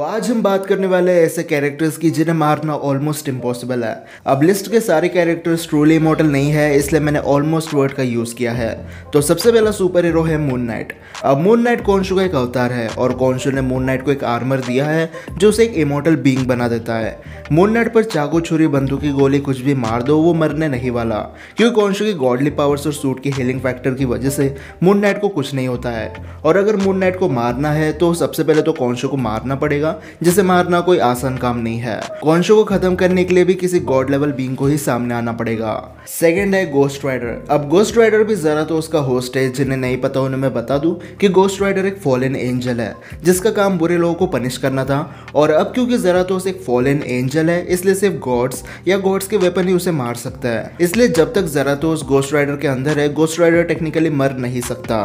आज हम बात करने वाले हैं ऐसे कैरेक्टर्स की जिन्हें मारना ऑलमोस्ट इम्पॉसिबल है। अब लिस्ट के सारे कैरेक्टर्स ट्रूली इमॉर्टल नहीं है, इसलिए मैंने ऑलमोस्ट वर्ड का यूज किया है। तो सबसे पहला सुपर हीरो है मून नाइट। अब मून नाइट कॉन्शु का एक अवतार है और कॉन्शु ने मून नाइट को एक आर्मर दिया है जो उसे एक इमॉर्टल बीइंग बना देता है। मून नाइट पर चाकू, छुरी, बंदूक की गोली कुछ भी मार दो, वो मरने नहीं वाला, क्योंकि कॉन्शु की गॉडली पावर्स और सूट की हीलिंग फैक्टर की वजह से मून नाइट को कुछ नहीं होता है। और अगर मून नाइट को मारना है तो सबसे पहले तो कॉन्शु को मारना पड़ेगा, जिसे मारना कोई आसान काम नहीं है। कॉन्शु को खत्म करने के लिए भी किसी गॉड लेवल बीइंग को ही सामने आना पड़ेगा। सेकंड है गोस्ट राइडर। अब गोस्ट राइडर भी ज़राथोस का होस्ट है। जिन्हें नहीं पता उन्हें मैं बता दूं कि गोस्ट राइडर एक फॉलन एंजल है जिसका काम बुरे लोगों को पनिश करना था। और अब क्योंकि ज़राथोस एक फॉलन एंजल है, इसलिए सिर्फ गॉड्स या गॉड्स के वेपन ही उसे मार सकता है। इसलिए जब तक ज़राथोस गोस्ट राइडर के अंदर है, गोस्ट राइडर टेक्निकली मर नहीं सकता।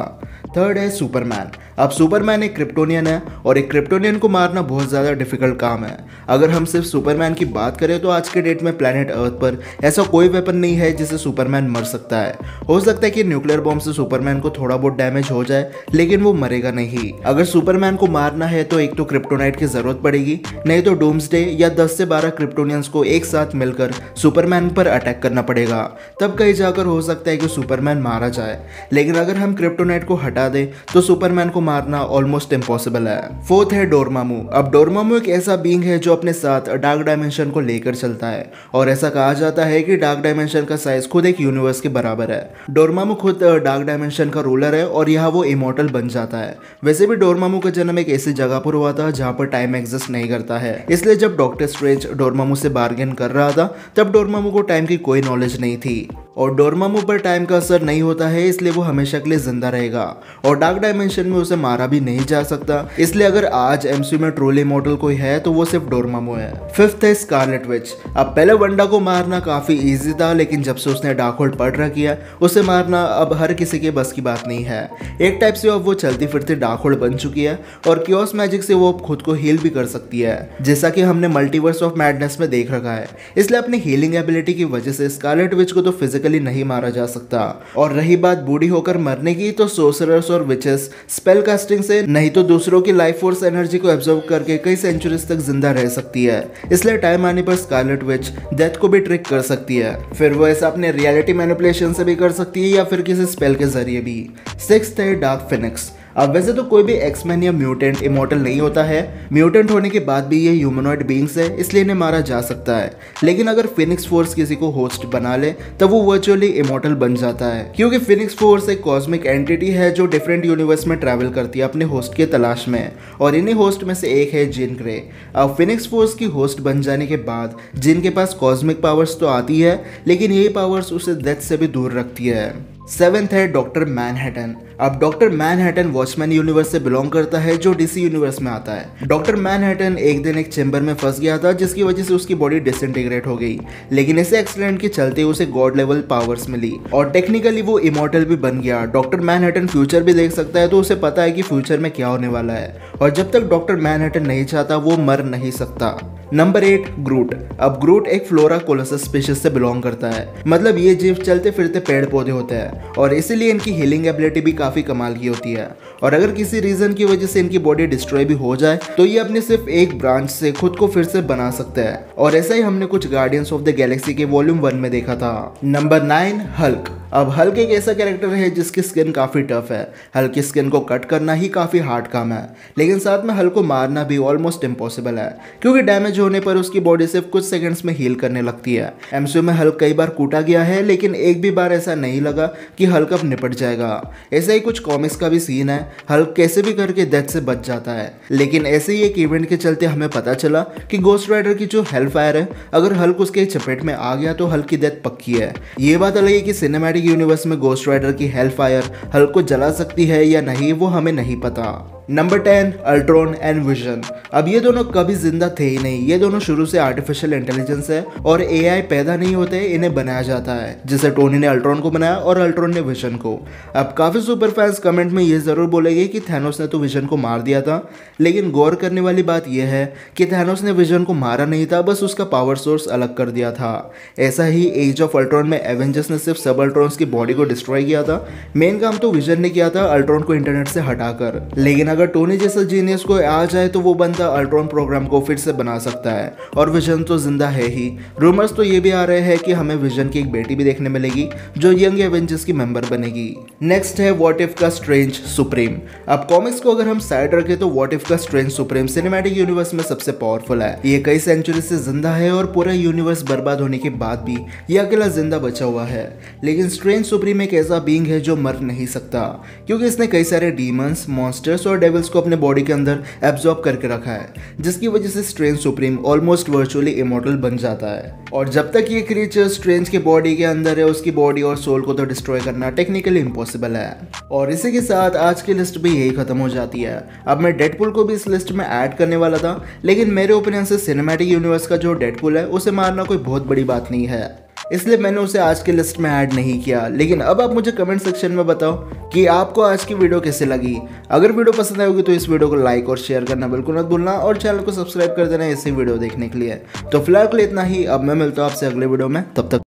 थर्ड है सुपरमैन। अब सुपरमैन एक क्रिप्टोनियन है और एक क्रिप्टोनियन को मारना बहुत ज़्यादा डिफिकल्ट काम है। अगर हम सिर्फ सुपरमैन की बात करें तो आज के डेट में प्लैनेट अर्थ पर ऐसा कोई वेपन नहीं है जिससे सुपरमैन मर सकता है। हो सकता है कि न्यूक्लियर बॉम्ब से सुपरमैन को थोड़ा बहुत डैमेज हो जाए, लेकिन वो मरेगा नहीं। अगर सुपरमैन को मारना है तो एक तो क्रिप्टोनाइट की जरूरत पड़ेगी, नहीं तो डूम्सडे या 10 से 12 क्रिप्टोनियंस को एक साथ मिलकर सुपरमैन पर अटैक करना पड़ेगा। तब कहीं जाकर हो सकता है कि सुपरमैन मारा जाए। लेकिन अगर हम क्रिप्टोनाइट को हटा दें तो सुपरमैन को मारना ऑलमोस्ट इम्पॉसिबल है। फोर्थ है डोरमामू। अब डोरमामू एक ऐसा बीइंग है जो अपने साथ डार्क डायमेंशन को लेकर चलता है और ऐसा कहा जाता है कि डार्क डायमेंशन का साइज खुद एक यूनिवर्स के बराबर है। डोरमामू खुद डार्क डायमेंशन का रूलर है और यहाँ वो इमॉर्टल बन जाता है। वैसे भी डोरमामू का जन्म एक ऐसी जगह पर हुआ था जहाँ पर टाइम एग्जिस्ट नहीं करता है, इसलिए जब डॉक्टर स्ट्रेंज डोरमामू से बार्गेन कर रहा था तब डोरमामू को टाइम की कोई नॉलेज नहीं थी। और डोरमामू पर टाइम का असर नहीं होता है, इसलिए वो हमेशा के लिए जिंदा रहेगा और डार्क डायमेंशन में उसे मारा भी नहीं जा सकता। इसलिए अगर आज एमसीयू में ट्रूली इमॉर्टल कोई है तो वो सिर्फ डोरमामू है। फिफ्थ है स्कारलेट विच। अब पहले वंडा को मारना काफी इजी था, लेकिन जब से उसने डार्क होल्ड पढ़ रखी है उसे मारना अब हर किसी के बस की बात नहीं है। एक टाइप से अब वो चलती फिरती डार्क होल्ड बन चुकी है और क्योस मैजिक से वो अब खुद को हील भी कर सकती है, जैसा कि हमने मल्टीवर्स ऑफ मैडनेस में देख रखा है। इसलिए अपनी हीलिंग एबिलिटी की वजह से स्कारलेट विच को तो फिजिकली नहीं मारा जा सकता। और रही बात बूढ़ी होकर मरने की, तो सोर्सरर्स और विचेस स्पेल कास्टिंग से नहीं तो दूसरों की लाइफ फोर्स एनर्जी को एब्जॉर्ब करके कई सेंचुरीज तक जिंदा रह सकती है। इसलिए टाइम आने पर स्कारलेट विच डेथ को भी ट्रिक कर सकती है। फिर वो ऐसा अपने रियलिटी मैनिपुलेशन से भी कर सकती है या फिर किसी स्पेल के जरिए भी। सिक्स्थ है डार्क फिनिक्स। अब वैसे तो कोई भी एक्समैन या म्यूटेंट इमॉर्टल नहीं होता है। म्यूटेंट होने के बाद भी ये ह्यूमनॉइड बीइंग्स है, इसलिए इन्हें मारा जा सकता है। लेकिन अगर फिनिक्स फोर्स किसी को होस्ट बना ले तब वो वर्चुअली इमॉर्टल बन जाता है, क्योंकि फिनिक्स फोर्स एक कॉस्मिक एंटिटी है जो डिफरेंट यूनिवर्स में ट्रैवल करती है अपने होस्ट की तलाश में। और इन्हीं होस्ट में से एक है जिन ग्रे। अब फिनिक्स फोर्स की होस्ट बन जाने के बाद जिन के पास कॉस्मिक पावर्स तो आती है, लेकिन यही पावर्स उसे डेथ से भी दूर रखती है। सेवेंथ है डॉक्टर मैनहट्टन। अब डॉक्टर मैनहट्टन वॉचमैन यूनिवर्स से बिलोंग करता है जो डीसी यूनिवर्स में आता है। डॉक्टर मैनहट्टन एक दिन एक चेंबर में फंस गया था जिसकी वजह से उसकी बॉडी डिसइंटीग्रेट हो गई, लेकिन इसे एक्सीडेंट के चलते उसे गॉड लेवल पावर्स मिली और टेक्निकली वो इमॉर्टल भी बन गया। डॉक्टर मैनहट्टन फ्यूचर भी देख सकता है, तो उसे पता है कि फ्यूचर में क्या होने वाला है और जब तक डॉक्टर मैनहट्टन नहीं चाहता वो मर नहीं सकता। नंबर 8 ग्रूट। अब ग्रूट एक फ्लोरा कोलोसस स्पीशीज से बिलोंग करता है, मतलब ये जीव चलते फिरते पेड़ पौधे होते हैं और इसीलिए इनकी हीलिंग एबिलिटी भी काफी कमाल की होती है। और अगर किसी रीजन की वजह से इनकी बॉडी डिस्ट्रॉय भी हो जाए तो ये अपने सिर्फ एक ब्रांच से खुद को फिर से बना सकते हैं और ऐसा ही हमने कुछ गार्डियंस ऑफ द गैलेक्सी के वॉल्यूम 1 में देखा था। Number 9 Hulk. अब हल्क एक ऐसा कैरेक्टर है जिसकी स्किन काफी टफ है। हल्क की स्किन को कट करना ही काफी हार्ड काम है, लेकिन साथ में हल्क को मारना भी ऑलमोस्ट इम्पॉसिबल है, क्योंकि डैमेज होने पर उसकी बॉडी सिर्फ कुछ सेकंड्स में हील करने लगती है। एमसीयू में हल्क कई बार कूटा गया है, लेकिन एक भी बार ऐसा नहीं लगा कि हल्क अब निपट जाएगा। ऐसा ही कुछ कॉमिक्स का भी सीन है, हल्क कैसे भी करके डेथ से बच जाता है। लेकिन ऐसे ही एक इवेंट के चलते हमें पता चला कि गोस्ट राइडर की जो हेलफायर है, अगर हल्क उसके चपेट में आ गया तो हल्क की डेथ पक्की है। ये बात अलग है कि सिनेमैटिक यूनिवर्स में गोस्ट राइडर की हेलफायर हल्क को जला सकती है या नहीं, वो हमें नहीं पता। Number 10 Ultron and vision. अब ये दोनों कभी जिंदा थे ही नहीं, ये दोनों शुरू से आर्टिफिशियल इंटेलिजेंस है और एआई पैदा नहीं होते, इन्हें बनाया जाता है। जैसे टोनी ने अल्ट्रॉन को बनाया और अल्ट्रॉन ने विजन को। अब काफी सुपर फैंस कमेंट में ये जरूर बोलेंगे कि थैनोस ने तो विजन को मार दिया था, लेकिन गौर करने वाली बात यह है कि थैनोस ने विजन को मारा नहीं था, बस उसका पावर सोर्स अलग कर दिया था। ऐसा ही एज ऑफ अल्ट्रॉन में एवेंजर्स ने सिर्फ सब अल्ट्रॉन अल्ट्रॉन्स की बॉडी को डिस्ट्रॉय किया था। मेन काम तो विजन ने किया था, अल्ट्रॉन को इंटरनेट से हटाकर। लेकिन अगर टोनी जैसा जीनियस कोई आ जाए तो वो बंदा अल्ट्रॉन प्रोग्राम को फिर से बना सकता है, और विजन तो जिंदा है ही। रूमर्स तो ये भी आ रहे हैं कि हमें विजन की एक बेटी भी देखने मिलेगी जो यंग एवेंजर्स की मेंबर बनेगी। नेक्स्ट है व्हाट इफ का स्ट्रेंज सुप्रीम। अब कॉमिक्स को अगर हम साइड रखें तो व्हाट इफ का स्ट्रेंज सुप्रीम सिनेमैटिक यूनिवर्स में सबसे पावरफुल है। ये कई सेंचुरी से जिंदा है और पूरा यूनिवर्स बर्बाद होने के बाद भी ये अकेला जिंदा बचा हुआ है। लेकिन स्ट्रेंज सुप्रीम एक ऐसा बीइंग है जो मर नहीं सकता, क्योंकि इसने कई सारे डीमंस, मॉन्स्टर्स और डेविल्स को अपने बॉडी के अंदर एब्जॉर्ब करके रखा है, जिसकी वजह से strange supreme almost virtually immortal बन जाता है। और जब तक ये क्रिएचर स्ट्रेंज के बॉडी के अंदर है, उसकी बॉडी और सोल को तो डिस्ट्रॉय करना टेक्निकली इम्पॉसिबल है। और इसी के साथ आज की लिस्ट भी यही खत्म हो जाती है। अब मैं डेडपुल को भी इस लिस्ट में ऐड करने वाला था, लेकिन मेरे ओपिनियन से सिनेमैटिक यूनिवर्स का जो डेडपुल है उसे मारना कोई बहुत बड़ी बात नहीं है, इसलिए मैंने उसे आज की लिस्ट में ऐड नहीं किया। लेकिन अब आप मुझे कमेंट सेक्शन में बताओ कि आपको आज की वीडियो कैसे लगी। अगर वीडियो पसंद आई होगी तो इस वीडियो को लाइक और शेयर करना बिल्कुल मत भूलना, और चैनल को सब्सक्राइब कर देना ऐसी वीडियो देखने के लिए। तो फिलहाल के लिए इतना ही। अब मैं मिलता हूँ आपसे अगले वीडियो में, तब तक